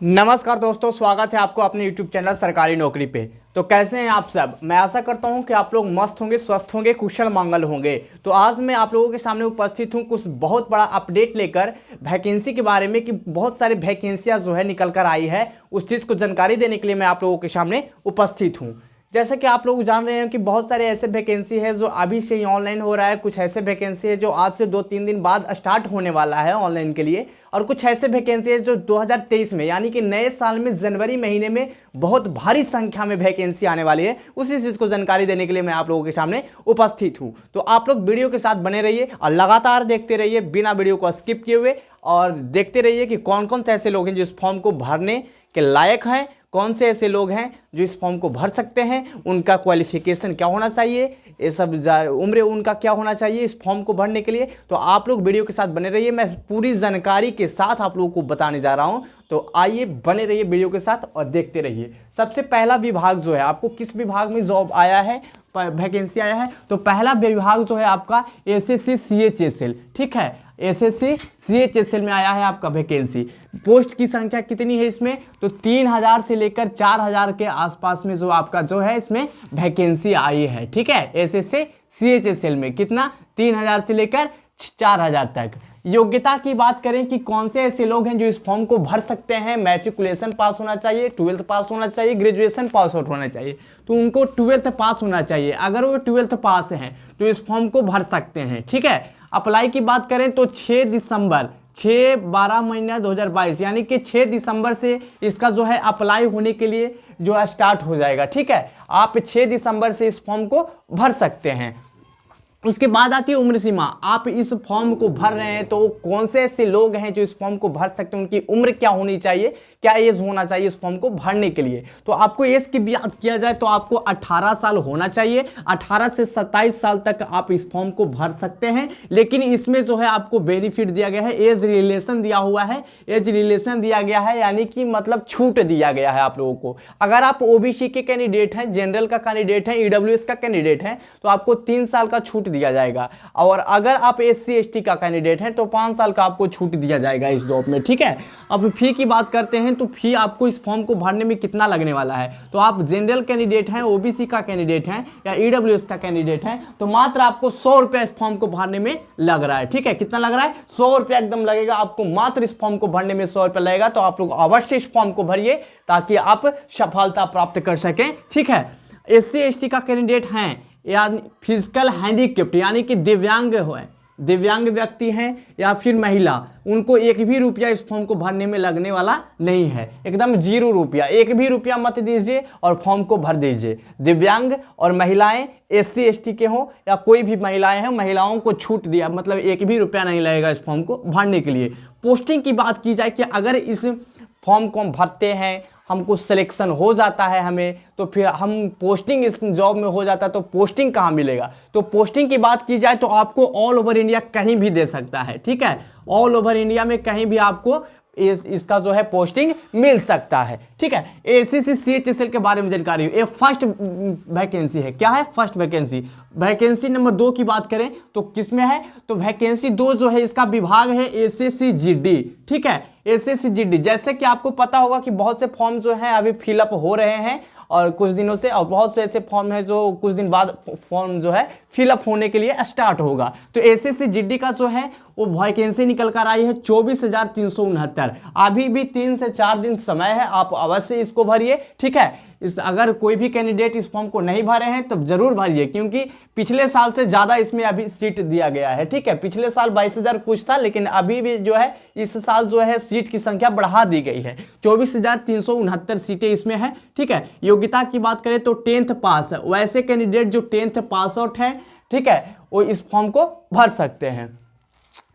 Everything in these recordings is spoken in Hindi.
नमस्कार दोस्तों, स्वागत है आपको अपने YouTube चैनल सरकारी नौकरी पे। तो कैसे हैं आप सब। मैं आशा करता हूं कि आप लोग मस्त होंगे, स्वस्थ होंगे, कुशल मंगल होंगे। तो आज मैं आप लोगों के सामने उपस्थित हूं कुछ बहुत बड़ा अपडेट लेकर वैकेंसी के बारे में कि बहुत सारी वैकेंसियां जो है निकल कर आई है। उस चीज़ को जानकारी देने के लिए मैं आप लोगों के सामने उपस्थित हूँ। जैसे कि आप लोग जान रहे हैं कि बहुत सारे ऐसे वैकेंसी है जो अभी से ही ऑनलाइन हो रहा है। कुछ ऐसे वैकेंसी है जो आज से 2-3 दिन बाद स्टार्ट होने वाला है ऑनलाइन के लिए। और कुछ ऐसे वैकेंसी है जो 2023 में यानी कि नए साल में जनवरी महीने में बहुत भारी संख्या में वैकेंसी आने वाली है। उसी चीज़ को जानकारी देने के लिए मैं आप लोगों के सामने उपस्थित हूँ। तो आप लोग वीडियो के साथ बने रहिए और लगातार देखते रहिए बिना वीडियो को स्किप किए हुए, और देखते रहिए कि कौन कौन से ऐसे लोग हैं जो इस फॉर्म को भरने के लायक हैं, कौन से ऐसे लोग हैं जो इस फॉर्म को भर सकते हैं, उनका क्वालिफिकेशन क्या होना चाहिए, ये सब उम्र उनका क्या होना चाहिए इस फॉर्म को भरने के लिए। तो आप लोग वीडियो के साथ बने रहिए, मैं पूरी जानकारी के साथ आप लोगों को बताने जा रहा हूं। तो आइए बने रहिए वीडियो के साथ और देखते रहिए। सबसे पहला विभाग जो है, आपको किस विभाग में जॉब आया है, वैकेंसी आया है, तो पहला विभाग जो है आपका एसएससी सीएचएसएल, ठीक है, एसएससी सीएचएसएल में आया है आपका वैकेंसी। पोस्ट की संख्या कितनी है इसमें, तो 3000 से लेकर 4000 के आसपास में जो आपका जो है इसमें वैकेंसी आई है, ठीक है। एसएससी सीएचएसएल में कितना, 3000 से लेकर 4000 तक। योग्यता की बात करें कि कौन से ऐसे लोग हैं जो इस फॉर्म को भर सकते हैं, मैट्रिकुलेशन पास होना चाहिए, 12th पास होना चाहिए, ग्रेजुएशन पास आउट होना चाहिए। तो उनको 12th पास होना चाहिए। अगर वो 12th पास हैं तो इस फॉर्म को भर सकते हैं, ठीक है। अप्लाई की बात करें तो 6 महीना 2022 यानी कि 6 दिसंबर से इसका जो है अप्लाई होने के लिए जो है स्टार्ट हो जाएगा, ठीक है। आप 6 दिसंबर से इस फॉर्म को भर सकते हैं। उसके बाद आती है उम्र सीमा। आप इस फॉर्म को भर रहे हैं तो कौन से ऐसे लोग हैं जो इस फॉर्म को भर सकते हैं, उनकी उम्र क्या होनी चाहिए, क्या एज होना चाहिए इस फॉर्म को भरने के लिए। तो आपको एज की बात किया जाए तो आपको 18 साल होना चाहिए। 18 से 27 साल तक आप इस फॉर्म को भर सकते हैं। लेकिन इसमें जो है आपको बेनिफिट दिया गया है, एज रिलेशन दिया हुआ है, एज रिलेशन दिया गया है यानी कि मतलब छूट दिया गया है आप लोगों को। अगर आप ओबीसी के कैंडिडेट हैं, जनरल का कैंडिडेट हैं, ईडब्ल्यूएस का कैंडिडेट हैं, तो आपको 3 साल का छूट दिया जाएगा। और अगर आप एससी एसटी का कैंडिडेट हैं तो 5 साल का आपको छूट दिया जाएगा इस जॉब में, ठीक है। अब फी की बात करते हैं तो फी आपको इस फॉर्म को भरने में कितना लगने वाला है। तो आप जनरल कैंडिडेट हैं, ओबीसी का कैंडिडेट हैं या ईडब्ल्यूएस का कैंडिडेट हैं तो मात्र आपको 100 रुपया इस फॉर्म को भरने में लग रहा है, ठीक है। कितना लग रहा है, 100 रुपया एकदम लगेगा आपको, मात्र इस फॉर्म को भरने में 100 रुपया लगेगा। तो आप लोग अवश्य इस फॉर्म को भरिए ताकि आप सफलता प्राप्त कर सकें, ठीक है। एससी एसटी का कैंडिडेट हैं या फिजिकल हैंडीकैप्ड यानी कि दिव्यांग व्यक्ति हैं या फिर महिला, उनको 1 भी रुपया इस फॉर्म को भरने में लगने वाला नहीं है। एकदम 0 रुपया, 1 भी रुपया मत दीजिए और फॉर्म को भर दीजिए। दिव्यांग और महिलाएं, एससी एसटी के हों या कोई भी महिलाएं हैं, महिलाओं को छूट दिया, मतलब 1 भी रुपया नहीं लगेगा इस फॉर्म को भरने के लिए। पोस्टिंग की बात की जाए कि अगर इस फॉर्म को हम भरते हैं, हमको सिलेक्शन हो जाता है हमें, तो फिर हम पोस्टिंग इस जॉब में हो जाता है, तो पोस्टिंग कहाँ मिलेगा। तो पोस्टिंग की बात की जाए तो आपको ऑल ओवर इंडिया कहीं भी दे सकता है, ठीक है। ऑल ओवर इंडिया में कहीं भी आपको इसका जो है पोस्टिंग मिल सकता है, ठीक है। एसएससी सीएचएसएल के बारे में जानकारी, ये फर्स्ट वैकेंसी है। क्या है, फर्स्ट वैकेंसी। वैकेंसी नंबर 2 की बात करें तो किसमें है, तो वैकेंसी 2 जो है इसका विभाग है एसएससी जीडी, ठीक है। एसएससी जीडी, जैसे कि आपको पता होगा कि बहुत से फॉर्म जो है अभी फिलअप हो रहे हैं और कुछ दिनों से, और बहुत से ऐसे फॉर्म है जो कुछ दिन बाद फॉर्म जो है फिलअप होने के लिए स्टार्ट होगा। तो एसएससी जीडी का जो है वो वैकेंसी निकल कर आई है 24,369। अभी भी 3 से 4 दिन समय है, आप अवश्य इसको भरिए, ठीक है। अगर कोई भी कैंडिडेट इस फॉर्म को नहीं भरे हैं तो जरूर भरिए, क्योंकि पिछले साल से ज़्यादा इसमें अभी सीट दिया गया है, ठीक है। पिछले साल 22,000 कुछ था, लेकिन अभी भी जो है इस साल जो है सीट की संख्या बढ़ा दी गई है। 24,369 सीटें इसमें है, ठीक है। योग्यता की बात करें तो 10th पास है, वैसे कैंडिडेट जो 10th पास आउट हैं, ठीक है, वो इस फॉर्म को भर सकते हैं।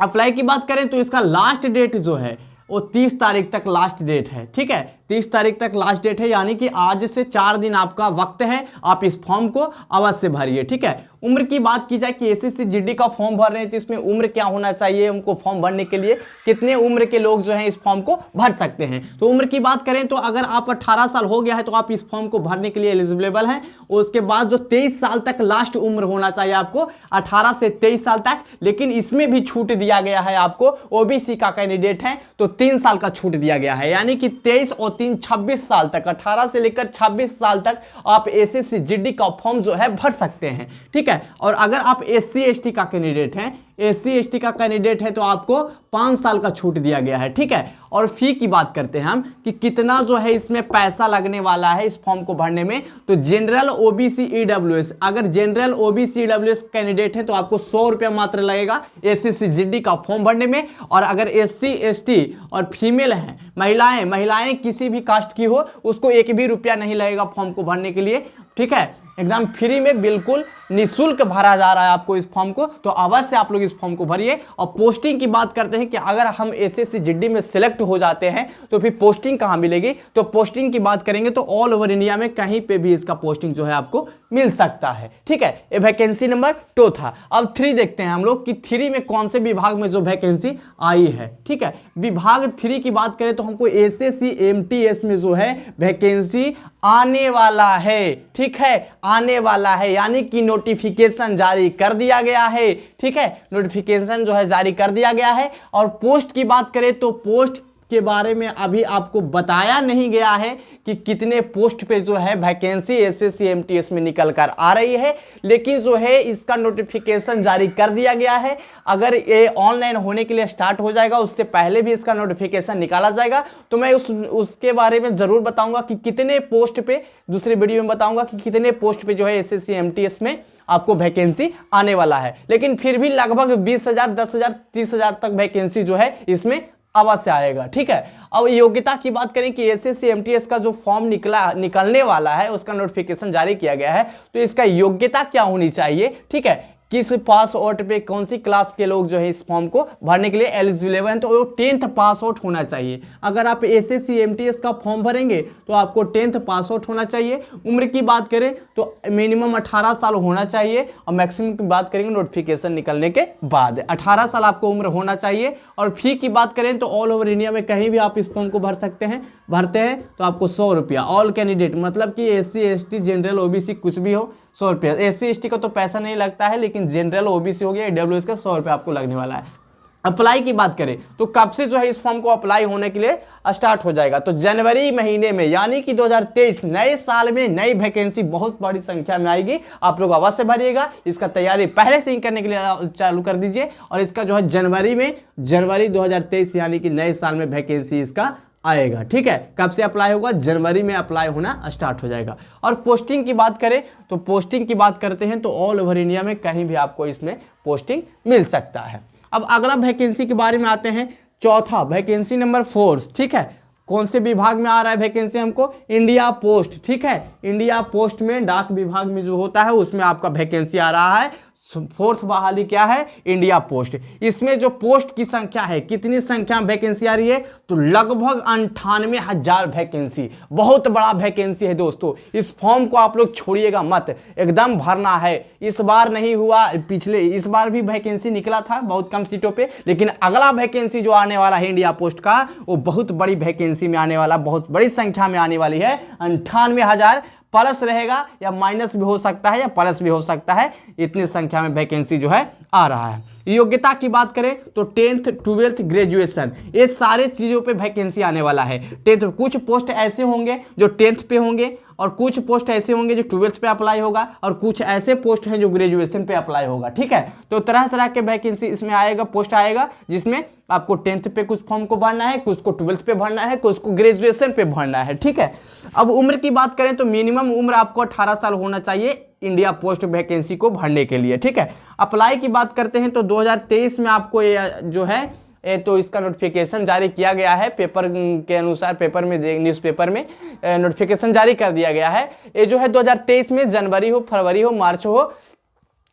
अप्लाई की बात करें तो इसका लास्ट डेट जो है वो 30 तारीख तक लास्ट डेट है, ठीक है। 30 तारीख तक लास्ट डेट है, यानी कि आज से 4 दिन आपका वक्त है, आप इस फॉर्म को अवश्य भरिए। ठीक है। उम्र की बात की जाए कि एसएससी जीडी का फॉर्म भर रहे हैं तो इसमें उम्र क्या होना चाहिए, उनको फॉर्म भरने के लिए कितने उम्र के लोग जो हैं इस फॉर्म को भर सकते हैं। तो उम्र की बात करें तो अगर आप 18 साल हो गया है तो आप इस फॉर्म को भरने के लिए एलिजिबल हैं। उसके बाद जो 23 साल तक लास्ट उम्र होना चाहिए आपको, 18 से 23 साल तक, लेकिन इसमें भी छूट दिया गया है आपको, ओबीसी का कैंडिडेट है तो 3 साल का छूट दिया गया है, यानी कि 23 और 3 26 साल तक, 18 से लेकर 26 साल तक आप एसएससी जीडी का फॉर्म जो है भर सकते हैं। ठीक है। और अगर आप एससी एसटी का कैंडिडेट हैं, एससी एसटी का कैंडिडेट है तो आपको 5 साल का छूट दिया गया है। ठीक है। और फी की बात करते हैं हम कि कितना जो है इसमें पैसा लगने वाला है इस फॉर्म को भरने में। तो जनरल ओबीसी ईडब्ल्यूएस, अगर जनरल ओबीसी ईडब्ल्यूएस कैंडिडेट है तो आपको 100 रुपया मात्र लगेगा एसएससी जीडी का फॉर्म भरने में। और अगर एससी एसटी और फीमेल हैं, महिलाएं किसी भी कास्ट की हो, उसको 1 भी रुपया नहीं लगेगा फॉर्म को भरने के लिए। ठीक है। एकदम फ्री में, बिल्कुल निःशुल्क भरा जा रहा है आपको इस फॉर्म को, तो अवश्य आप लोग इस फॉर्म को भरिए। और पोस्टिंग की बात करते हैं कि अगर हम एसएससी जीडी में सिलेक्ट हो जाते हैं तो फिर पोस्टिंग कहाँ मिलेगी, तो पोस्टिंग की बात करेंगे तो ऑल ओवर इंडिया में कहीं पे भी इसका पोस्टिंग जो है आपको मिल सकता है। ठीक है। ये वैकेंसी नंबर 2 था। अब 3 देखते हैं हम लोग कि 3 में कौन से विभाग में जो वैकेंसी आई है। ठीक है। विभाग 3 की बात करें तो हमको एसएससी एमटीएस में जो है वैकेंसी आने वाला है। ठीक है, आने वाला है, यानी कि नोटिफिकेशन जारी कर दिया गया है। ठीक है, नोटिफिकेशन जो है जारी कर दिया गया है। और पोस्ट की बात करें तो पोस्ट के बारे में अभी आपको बताया नहीं गया है कि कितने पोस्ट पे जो है वैकेंसी एसएससी एमटीएस में निकल कर आ रही है, लेकिन जो है इसका नोटिफिकेशन जारी कर दिया गया है। अगर ये ऑनलाइन होने के लिए स्टार्ट हो जाएगा, उससे पहले भी इसका नोटिफिकेशन निकाला जाएगा, तो मैं उसके बारे में जरूर बताऊंगा कि कितने पोस्ट पे, दूसरी वीडियो में बताऊंगा कि कितने पोस्ट पे जो है एसएससी एमटीएस में आपको वैकेंसी आने वाला है। लेकिन फिर भी लगभग 20,000, 10,000, 30,000 तक वैकेंसी जो है इसमें अवश्य आएगा। ठीक है। अब योग्यता की बात करें कि एसएससी एमटीएस का जो फॉर्म निकलने वाला है, उसका नोटिफिकेशन जारी किया गया है, तो इसका योग्यता क्या होनी चाहिए। ठीक है, किस पास आउट पे कौन सी क्लास के लोग जो है इस फॉर्म को भरने के लिए एलिजिबल हैं, तो वो 10th पास आउट होना चाहिए। अगर आप एसएससी एमटीएस का फॉर्म भरेंगे तो आपको 10th पास आउट होना चाहिए। उम्र की बात करें तो मिनिमम 18 साल होना चाहिए, और मैक्सिमम की बात करेंगे नोटिफिकेशन निकलने के बाद 18 साल आपको उम्र होना चाहिए। और फी की बात करें तो ऑल ओवर इंडिया में कहीं भी आप इस फॉर्म को भरते हैं तो आपको 100 रुपया, ऑल कैंडिडेट, मतलब कि एससी एसटी जनरल ओबीसी कुछ भी हो, 100 रुपया। एससी एसटी का तो पैसा नहीं लगता है, लेकिन जनरल ओबीसी हो गया, ईडब्ल्यूएस का 100 रुपया आपको लगने वाला है। अप्लाई की बात करें तो कब से जो है इस फॉर्म को अप्लाई होने के लिए स्टार्ट हो जाएगा, तो जनवरी महीने में, यानी कि 2023 नए साल में नई वैकेंसी बहुत बड़ी संख्या में आएगी। आप लोग अवश्य भरिएगा, इसका तैयारी पहले से ही करने के लिए चालू कर दीजिए। और इसका जो है जनवरी 2023 यानी कि नए साल में वैकेंसी इसका आएगा। ठीक है, कब से अप्लाई होगा, जनवरी में अप्लाई होना स्टार्ट हो जाएगा। और पोस्टिंग की बात करें तो पोस्टिंग की बात करते हैं तो ऑल ओवर इंडिया में कहीं भी आपको इसमें पोस्टिंग मिल सकता है। अब अगला वैकेंसी के बारे में आते हैं, चौथा वैकेंसी नंबर 4। ठीक है, कौन से विभाग में आ रहा है वैकेंसी हमको, इंडिया पोस्ट। ठीक है, इंडिया पोस्ट में डाक विभाग में जो होता है उसमें आपका वैकेंसी आ रहा है। 4th बहाली क्या है, इंडिया पोस्ट। इसमें जो पोस्ट की संख्या है, कितनी संख्या में वैकेंसी आ रही है, तो लगभग 98,000 वैकेंसी, बहुत बड़ा वैकेंसी है दोस्तों। इस फॉर्म को आप लोग छोड़िएगा मत, एकदम भरना है। इस बार नहीं हुआ, इस बार भी वैकेंसी निकला था बहुत कम सीटों पे, लेकिन अगला वैकेंसी जो आने वाला है इंडिया पोस्ट का, वो बहुत बड़ी वैकेंसी में आने वाला, बहुत बड़ी संख्या में आने वाली है। 98,000 प्लस रहेगा या माइनस भी हो सकता है या प्लस भी हो सकता है, इतनी संख्या में वैकेंसी जो है आ रहा है। योग्यता की बात करें तो 10th 12th ग्रेजुएशन, ये सारे चीजों पे वैकेंसी आने वाला है। 10th, कुछ पोस्ट ऐसे होंगे जो 10th पे होंगे, और कुछ पोस्ट ऐसे होंगे जो 12th पे अप्लाई होगा, और कुछ ऐसे पोस्ट हैं जो ग्रेजुएशन पे अप्लाई होगा। ठीक है, तो तरह तरह के वैकेंसी इसमें आएगा, पोस्ट आएगा, जिसमें आपको 10th पे कुछ फॉर्म को भरना है, कुछ को 12th पे भरना है, कुछ को ग्रेजुएशन पे भरना है। ठीक है, अब उम्र की बात करें तो मिनिमम उम्र आपको 18 साल होना चाहिए इंडिया पोस्ट वैकेंसी को भरने के लिए। ठीक है, अप्लाई की बात करते हैं तो 2023 में आपको ये जो है तो इसका नोटिफिकेशन जारी किया गया है, पेपर के अनुसार, पेपर में, न्यूज़पेपर में नोटिफिकेशन जारी कर दिया गया है। ये जो है 2023 में जनवरी हो, फरवरी हो, मार्च हो,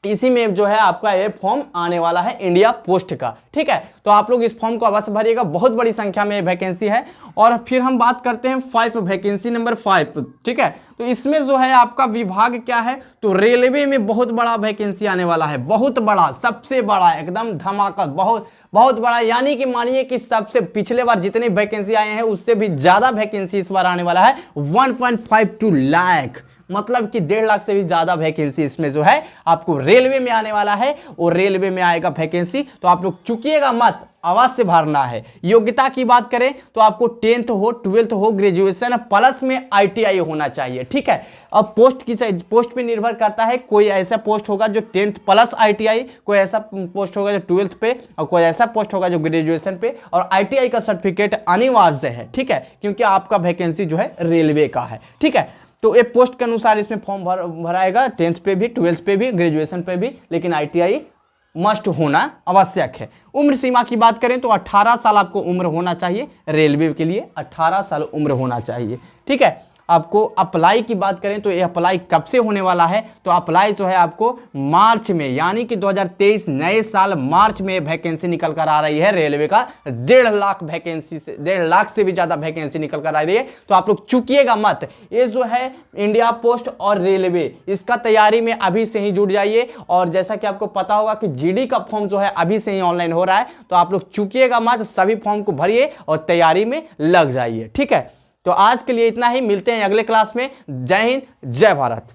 इसी में जो है आपका ये फॉर्म आने वाला है इंडिया पोस्ट का, ठीक है। तो आप लोग इस फॉर्म को अवश्य भरिएगा, बहुत बड़ी संख्या में वैकेंसी है। और फिर हम बात करते हैं 5 वैकेंसी नंबर 5, ठीक है। तो इसमें जो है आपका विभाग क्या है, तो रेलवे में बहुत बड़ा वैकेंसी आने वाला है, बहुत बड़ा, सबसे बड़ा, एकदम धमाका, बहुत बहुत बड़ा। यानी कि मानिए कि सबसे पिछले बार जितनी वैकेंसी आए हैं उससे भी ज्यादा वैकेंसी इस बार आने वाला है, 1.52 लाख, मतलब कि 1.5 लाख से भी ज्यादा वैकेंसी इसमें जो है आपको रेलवे में आने वाला है। और रेलवे में आएगा वैकेंसी, तो आप लोग चुकिएगा मत, अवश्य भरना है। योग्यता की बात करें तो आपको 10th हो, 12th हो, ग्रेजुएशन प्लस में ITI होना चाहिए, ठीक है। अब पोस्ट पे निर्भर करता है, कोई ऐसा पोस्ट होगा जो 10th प्लस ITI, कोई ऐसा पोस्ट होगा जो 12th पे, और कोई ऐसा पोस्ट होगा जो ग्रेजुएशन पे, और ITI का सर्टिफिकेट अनिवार्य है, ठीक है, क्योंकि आपका वैकेंसी जो है रेलवे का है, ठीक है। तो एक पोस्ट के अनुसार इसमें फॉर्म भराएगा, 10th पे भी, 12th पे भी, ग्रेजुएशन पे भी, लेकिन ITI मस्ट होना आवश्यक है। उम्र सीमा की बात करें तो 18 साल आपको उम्र होना चाहिए, रेलवे के लिए 18 साल उम्र होना चाहिए, ठीक है। आपको अप्लाई की बात करें तो ये अप्लाई कब से होने वाला है, तो अप्लाई जो है आपको मार्च में, यानी कि 2023 नए साल मार्च में वैकेंसी निकल कर आ रही है रेलवे का, 1.5 लाख वैकेंसी से, 1.5 लाख से भी ज्यादा वैकेंसी निकल कर आ रही है। तो आप लोग चुकिएगा मत, ये जो है इंडिया पोस्ट और रेलवे, इसका तैयारी में अभी से ही जुट जाइए। और जैसा कि आपको पता होगा कि GD का फॉर्म जो है अभी से ही ऑनलाइन हो रहा है, तो आप लोग चुकिएगा मत, सभी फॉर्म को भरिए और तैयारी में लग जाइए, ठीक है। तो आज के लिए इतना ही, मिलते हैं अगले क्लास में। जय हिंद, जय भारत।